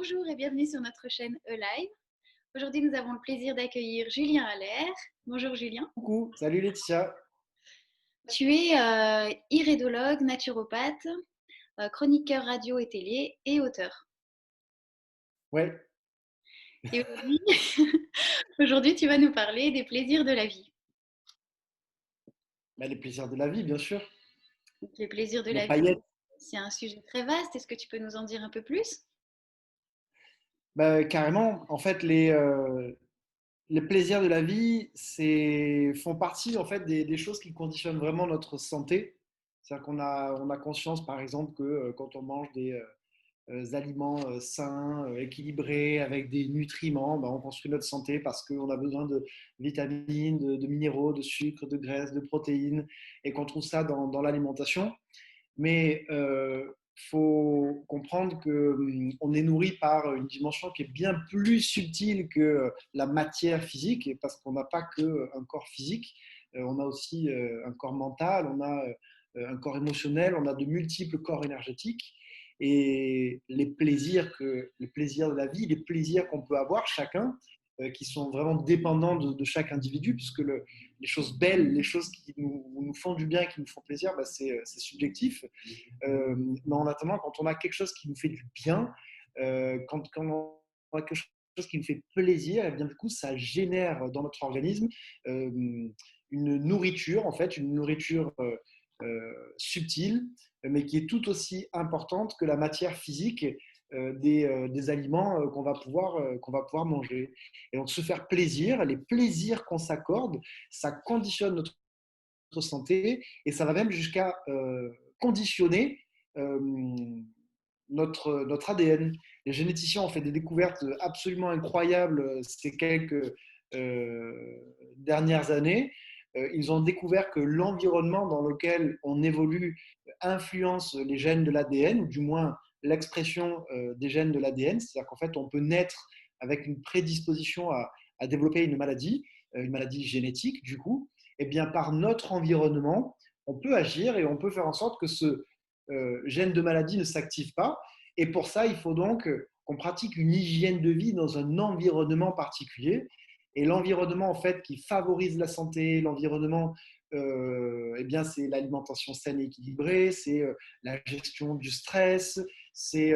Bonjour et bienvenue sur notre chaîne E-Live. Aujourd'hui, nous avons le plaisir d'accueillir Julien Allaire. Bonjour Julien. Coucou, salut Laetitia. Tu es iridologue, naturopathe, chroniqueur radio et télé et auteur. Ouais, Et aujourd'hui, aujourd'hui, tu vas nous parler des plaisirs de la vie. bah, les plaisirs de la vie, bien sûr. Donc, les plaisirs de Les la vie, paillettes, c'est un sujet très vaste. Est-ce que tu peux nous en dire un peu plus? bah, carrément. En fait, les plaisirs de la vie, font partie en fait des choses qui conditionnent vraiment notre santé. C'est-à-dire qu'on a conscience, par exemple, que quand on mange des aliments sains, équilibrés, avec des nutriments, bah, on construit notre santé parce qu'on a besoin de vitamines, de minéraux, de sucre, de graisse, de protéines, et qu'on trouve ça dans l'alimentation. Mais faut comprendre que on est nourri par une dimension qui est bien plus subtile que la matière physique, parce qu'on n'a pas qu'un corps physique, on a aussi un corps mental, on a un corps émotionnel, on a de multiples corps énergétiques. Et les plaisirs de la vie, les plaisirs qu'on peut avoir chacun, qui sont vraiment dépendants de chaque individu, puisque les choses belles, les choses qui nous font du bien, qui nous font plaisir, bah, c'est subjectif. Mais en attendant, quand on a quelque chose qui nous fait du bien, quand on a quelque chose qui nous fait plaisir, et bien du coup, ça génère dans notre organisme une nourriture, en fait, une nourriture subtile, mais qui est tout aussi importante que la matière physique des aliments qu'on va pouvoir manger. Et donc, se faire plaisir, les plaisirs qu'on s'accorde, ça conditionne notre santé, et ça va même jusqu'à conditionner euh, notre ADN. Les généticiens ont fait des découvertes absolument incroyables ces quelques dernières années. Ils ont découvert que l'environnement dans lequel on évolue influence les gènes de l'ADN, ou du moins l'expression des gènes de l'ADN. C'est-à-dire qu'en fait, on peut naître avec une prédisposition à développer une maladie génétique, du coup. Et bien, par notre environnement, on peut agir et on peut faire en sorte que ce gène de maladie ne s'active pas. Et pour ça, il faut donc qu'on pratique une hygiène de vie dans un environnement particulier. Et l'environnement, en fait, qui favorise la santé, l'environnement, eh bien, c'est l'alimentation saine et équilibrée, c'est la gestion du stress, c'est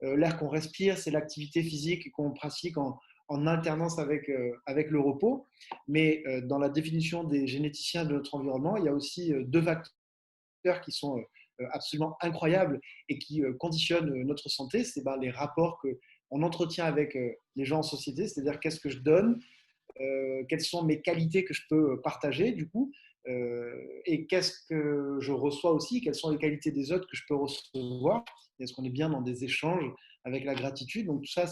l'air qu'on respire, c'est l'activité physique qu'on pratique en alternance avec le repos. Mais dans la définition des généticiens de notre environnement, il y a aussi deux facteurs qui sont absolument incroyables et qui conditionnent notre santé. C'est ben, les rapports qu'on entretient avec les gens en société, c'est-à-dire qu'est-ce que je donne, quelles sont mes qualités que je peux partager du coup, et qu'est-ce que je reçois aussi, quelles sont les qualités des autres que je peux recevoir, est-ce qu'on est bien dans des échanges avec la gratitude. Donc tout ça,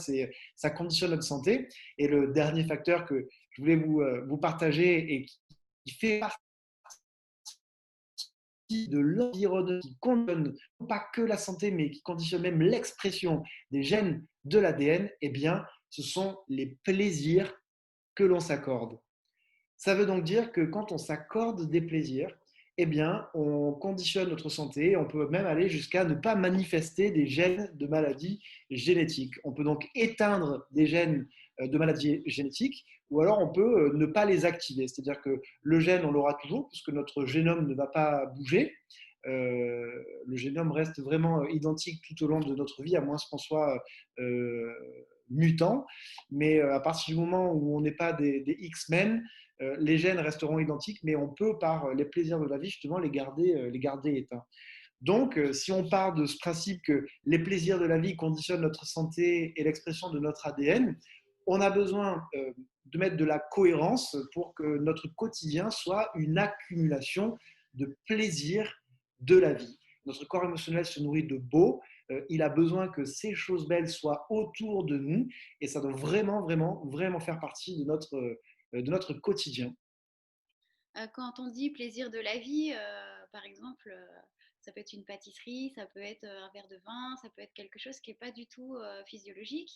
ça conditionne notre santé. Et le dernier facteur que je voulais vous partager et qui fait partie de l'environnement, qui conditionne pas que la santé, mais qui conditionne même l'expression des gènes de l'ADN, eh bien, ce sont les plaisirs que l'on s'accorde. Ça veut donc dire que quand on s'accorde des plaisirs, eh bien, on conditionne notre santé. On peut même aller jusqu'à ne pas manifester des gènes de maladies génétiques. On peut donc éteindre des gènes de maladies génétiques, ou alors on peut ne pas les activer. C'est-à-dire que le gène, on l'aura toujours, puisque notre génome ne va pas bouger. Le génome reste vraiment identique tout au long de notre vie, à moins qu'on soit mutant. Mais à partir du moment où on n'est pas des X-Men, les gènes resteront identiques, mais on peut, par les plaisirs de la vie, justement, les garder éteints. Donc, si on part de ce principe que les plaisirs de la vie conditionnent notre santé et l'expression de notre ADN, on a besoin de mettre de la cohérence pour que notre quotidien soit une accumulation de plaisirs de la vie. Notre corps émotionnel se nourrit de beau, il a besoin que ces choses belles soient autour de nous, et ça doit vraiment, vraiment, vraiment faire partie de notre quotidien. Quand on dit plaisir de la vie, par exemple, ça peut être une pâtisserie, ça peut être un verre de vin, ça peut être quelque chose qui n'est pas du tout physiologique.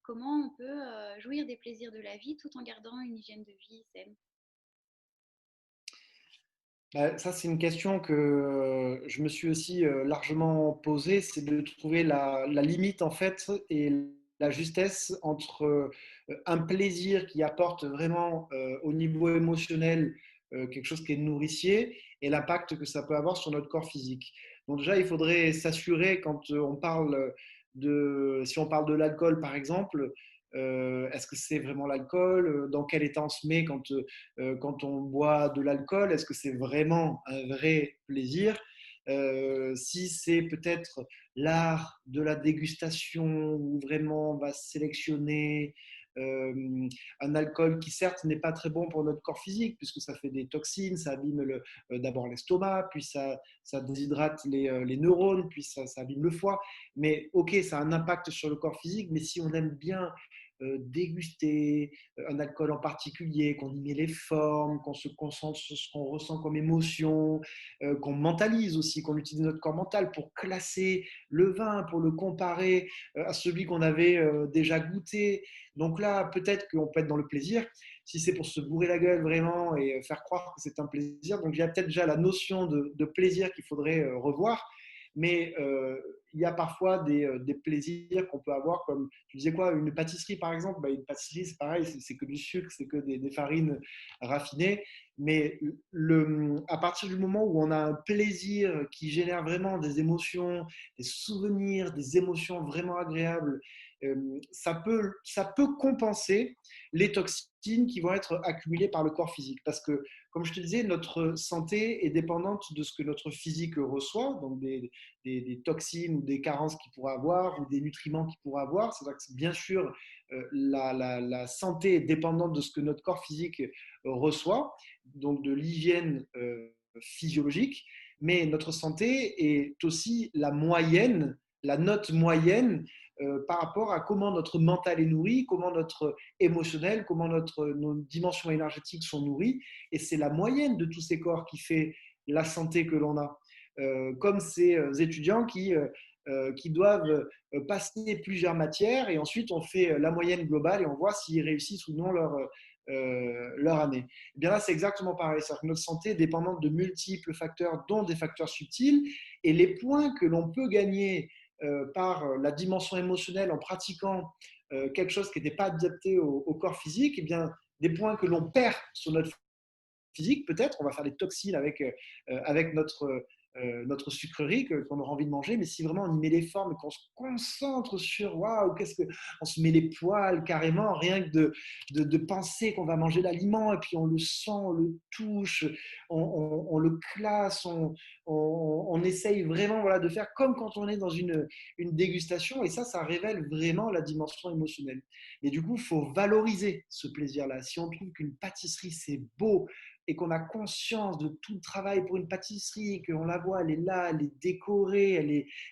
Comment on peut jouir des plaisirs de la vie tout en gardant une hygiène de vie saine? Ça, c'est une question que je me suis aussi largement posée, c'est de trouver la limite en fait et la justesse entre un plaisir qui apporte vraiment au niveau émotionnel quelque chose qui est nourricier et l'impact que ça peut avoir sur notre corps physique. Donc déjà, il faudrait s'assurer quand on parle si on parle de l'alcool par exemple, est-ce que c'est vraiment l'alcool? Dans quel état on se met quand on boit de l'alcool? Est-ce que c'est vraiment un vrai plaisir? Si c'est peut-être l'art de la dégustation où vraiment on va sélectionner un alcool qui certes n'est pas très bon pour notre corps physique puisque ça fait des toxines, ça abîme d'abord l'estomac, puis ça déshydrate les neurones, puis ça abîme le foie. Mais ok, ça a un impact sur le corps physique, mais si on aime bien déguster un alcool en particulier, qu'on y met les formes, qu'on se concentre sur ce qu'on ressent comme émotion, qu'on mentalise aussi, qu'on utilise notre corps mental pour classer le vin, pour le comparer à celui qu'on avait déjà goûté. Donc là, peut-être qu'on peut être dans le plaisir, si c'est pour se bourrer la gueule vraiment et faire croire que c'est un plaisir. Donc il y a peut-être déjà la notion de plaisir qu'il faudrait revoir. Mais il y a parfois des plaisirs qu'on peut avoir, comme tu disais quoi, une pâtisserie par exemple. Bah, une pâtisserie, c'est pareil, c'est que du sucre, c'est que des farines raffinées. Mais à partir du moment où on a un plaisir qui génère vraiment des émotions, des souvenirs, des émotions vraiment agréables, ça peut compenser les toxines qui vont être accumulées par le corps physique. Parce que, comme je te disais, notre santé est dépendante de ce que notre physique reçoit, donc des toxines ou des carences qu'il pourra avoir ou des nutriments qu'il pourra avoir. C'est-à-dire que bien sûr, la santé est dépendante de ce que notre corps physique reçoit, donc de l'hygiène physiologique, mais notre santé est aussi la moyenne, la note moyenne par rapport à comment notre mental est nourri, comment notre émotionnel, comment nos dimensions énergétiques sont nourries. Et c'est la moyenne de tous ces corps qui fait la santé que l'on a. Comme ces étudiants qui doivent passer plusieurs matières et ensuite on fait la moyenne globale et on voit s'ils réussissent ou non leur année. Et bien là, c'est exactement pareil. C'est-à-dire que notre santé est dépendante de multiples facteurs, dont des facteurs subtils, et les points que l'on peut gagner par la dimension émotionnelle en pratiquant quelque chose qui n'était pas adapté au corps physique, et bien des points que l'on perd sur notre physique, peut-être, on va faire des toxines avec notre sucrerie qu'on aura envie de manger, mais si vraiment on y met les formes et qu'on se concentre sur waouh, on se met les poils carrément, rien que de penser qu'on va manger l'aliment, et puis on le sent, on le touche, on le classe, on essaye vraiment voilà, de faire comme quand on est dans une dégustation, et ça révèle vraiment la dimension émotionnelle. Et du coup, il faut valoriser ce plaisir-là. Si on trouve qu'une pâtisserie, c'est beau, et qu'on a conscience de tout le travail pour une pâtisserie, qu'on la voit, elle est là, elle est décorée,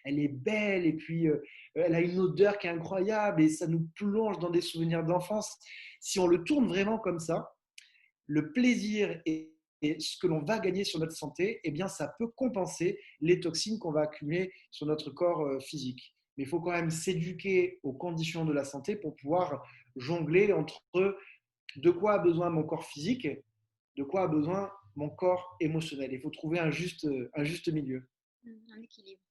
elle est belle, et puis elle a une odeur qui est incroyable, et ça nous plonge dans des souvenirs d'enfance. Si on le tourne vraiment comme ça, le plaisir et ce que l'on va gagner sur notre santé, eh bien, ça peut compenser les toxines qu'on va accumuler sur notre corps physique. Mais il faut quand même s'éduquer aux conditions de la santé pour pouvoir jongler entre de quoi a besoin mon corps physique, de quoi a besoin mon corps émotionnel. Il faut trouver un juste milieu. Un équilibre.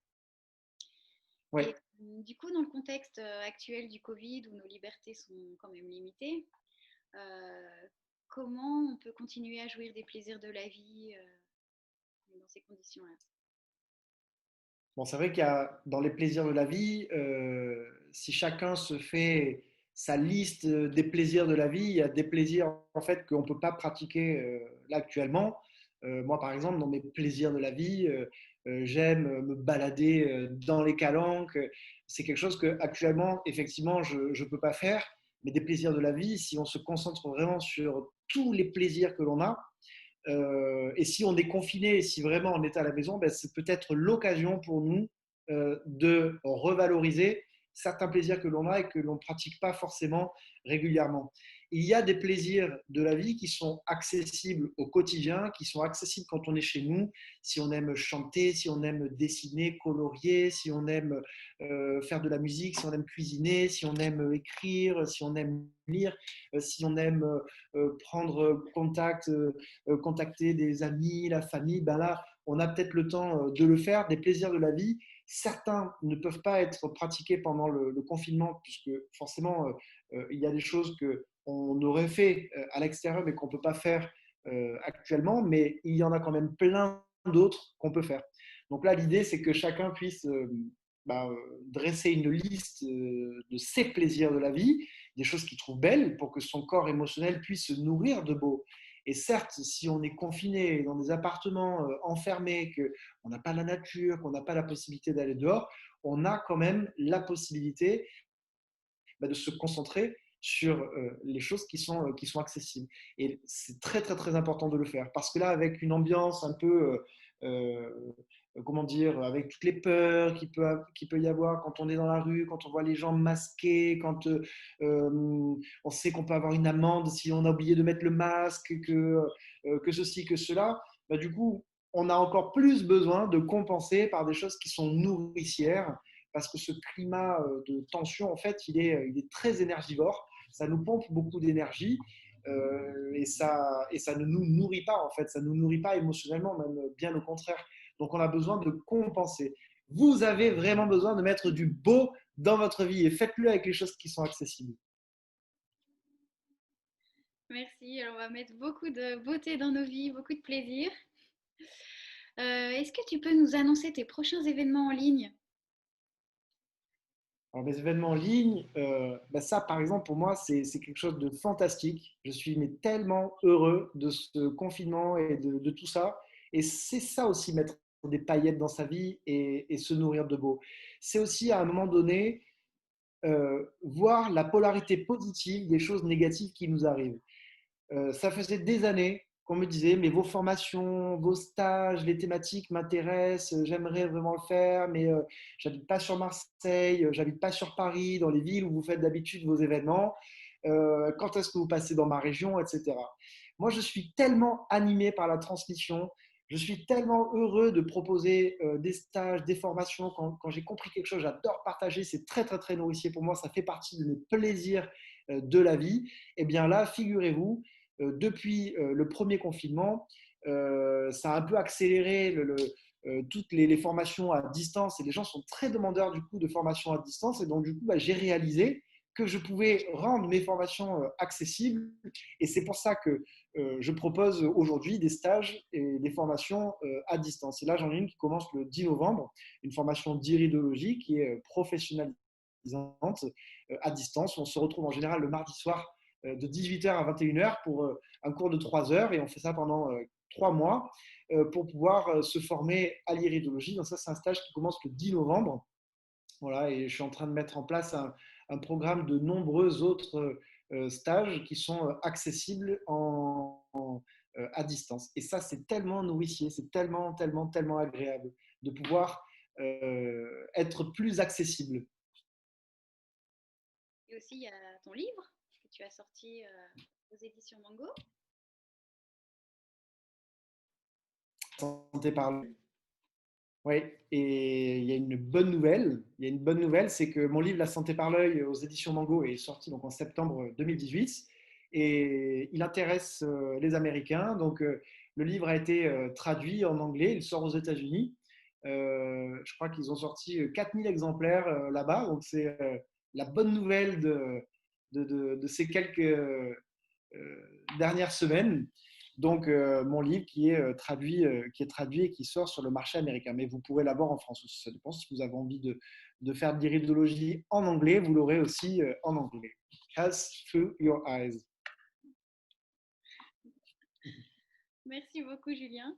Ouais. Et du coup, dans le contexte actuel du Covid, où nos libertés sont quand même limitées, comment on peut continuer à jouir des plaisirs de la vie dans ces conditions-là? Bon, c'est vrai qu'il y a dans les plaisirs de la vie, si chacun se fait sa liste des plaisirs de la vie, il y a des plaisirs en fait qu'on ne peut pas pratiquer là actuellement. Moi, par exemple, dans mes plaisirs de la vie, j'aime me balader dans les calanques. C'est quelque chose que actuellement, effectivement, je ne peux pas faire. Mais des plaisirs de la vie, si on se concentre vraiment sur tous les plaisirs que l'on a, et si on est confiné, si vraiment on est à la maison, ben, c'est peut-être l'occasion pour nous de revaloriser certains plaisirs que l'on a et que l'on ne pratique pas forcément régulièrement. Il y a des plaisirs de la vie qui sont accessibles au quotidien, qui sont accessibles quand on est chez nous, si on aime chanter, si on aime dessiner, colorier, si on aime faire de la musique, si on aime cuisiner, si on aime écrire, si on aime lire, si on aime prendre contact, contacter des amis, la famille, ben là, on a peut-être le temps de le faire, des plaisirs de la vie Certains ne peuvent pas être pratiqués pendant le confinement, puisque forcément, il y a des choses qu'on aurait fait à l'extérieur, mais qu'on ne peut pas faire actuellement, mais il y en a quand même plein d'autres qu'on peut faire. Donc là, l'idée, c'est que chacun puisse dresser une liste de ses plaisirs de la vie, des choses qu'il trouve belles, pour que son corps émotionnel puisse se nourrir de beau. Et certes, si on est confiné dans des appartements enfermés, qu'on n'a pas la nature, qu'on n'a pas la possibilité d'aller dehors, on a quand même la possibilité de se concentrer sur les choses qui sont accessibles. Et c'est très, très, très important de le faire. Parce que là, avec une ambiance un peu, comment dire, avec toutes les peurs qu'il peut y avoir quand on est dans la rue, quand on voit les gens masqués, quand on sait qu'on peut avoir une amende si on a oublié de mettre le masque, que ceci, que cela, bah, du coup, on a encore plus besoin de compenser par des choses qui sont nourricières, parce que ce climat de tension, en fait, il est très énergivore. Ça nous pompe beaucoup d'énergie et ça ne nous nourrit pas, en fait. Ça ne nous nourrit pas émotionnellement, même bien au contraire. Donc, on a besoin de compenser. Vous avez vraiment besoin de mettre du beau dans votre vie et faites-le avec les choses qui sont accessibles. Merci. Alors, on va mettre beaucoup de beauté dans nos vies, beaucoup de plaisir. Est-ce que tu peux nous annoncer tes prochains événements en ligne? Alors, mes événements en ligne, ça, par exemple, pour moi, c'est quelque chose de fantastique. Je suis mais tellement heureux de ce confinement et de tout ça. Et c'est ça aussi, mettre des paillettes dans sa vie et se nourrir de beau. C'est aussi, à un moment donné, voir la polarité positive des choses négatives qui nous arrivent. Ça faisait des années qu'on me disait, mais vos formations, vos stages, les thématiques m'intéressent, j'aimerais vraiment le faire, mais j'habite pas sur Marseille, j'habite pas sur Paris, dans les villes où vous faites d'habitude vos événements. Quand est-ce que vous passez dans ma région, etc. Moi, je suis tellement animé par la transmission, je suis tellement heureux de proposer des stages, des formations. Quand j'ai compris quelque chose, j'adore partager, c'est très, très, très nourricier pour moi, ça fait partie de mes plaisirs de la vie. Et bien là, figurez-vous, depuis le premier confinement, ça a un peu accéléré toutes les formations à distance et les gens sont très demandeurs du coup de formations à distance et donc du coup j'ai réalisé que je pouvais rendre mes formations accessibles et c'est pour ça que je propose aujourd'hui des stages et des formations à distance. Et là j'en ai une qui commence le 10 novembre, une formation d'iridologie qui est professionnalisante à distance. On se retrouve en général le mardi soir de 18h à 21h pour un cours de 3 heures et on fait ça pendant 3 mois pour pouvoir se former à l'iridologie. Donc ça, c'est un stage qui commence le 10 novembre. Voilà, et je suis en train de mettre en place un programme de nombreux autres stages qui sont accessibles à distance. Et ça, c'est tellement nourricier, c'est tellement, tellement, tellement agréable de pouvoir être plus accessible. Et aussi, il y a ton livre que tu as sorti aux éditions Mango. Santé par Oui, et il y a une bonne nouvelle. Il y a une bonne nouvelle, c'est que mon livre La santé par l'œil aux éditions Mango est sorti donc en septembre 2018 et il intéresse les Américains. Donc le livre a été traduit en anglais, il sort aux États-Unis. Je crois qu'ils ont sorti 4000 exemplaires là-bas, donc c'est la bonne nouvelle de ces quelques dernières semaines. Donc, mon livre qui est traduit et qui sort sur le marché américain. Mais vous pourrez l'avoir en France aussi. Ça dépend si vous avez envie de faire de l'iridologie en anglais, vous l'aurez aussi en anglais. As through your eyes. Merci beaucoup, Julien.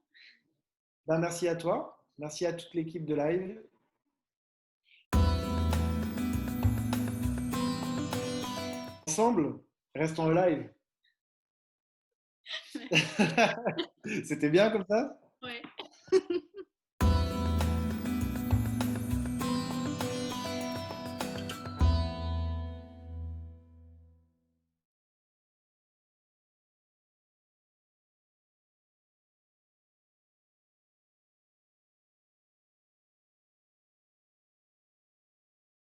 Ben, merci à toi. Merci à toute l'équipe de Live. Ensemble, restons live. C'était bien comme ça? Ouais.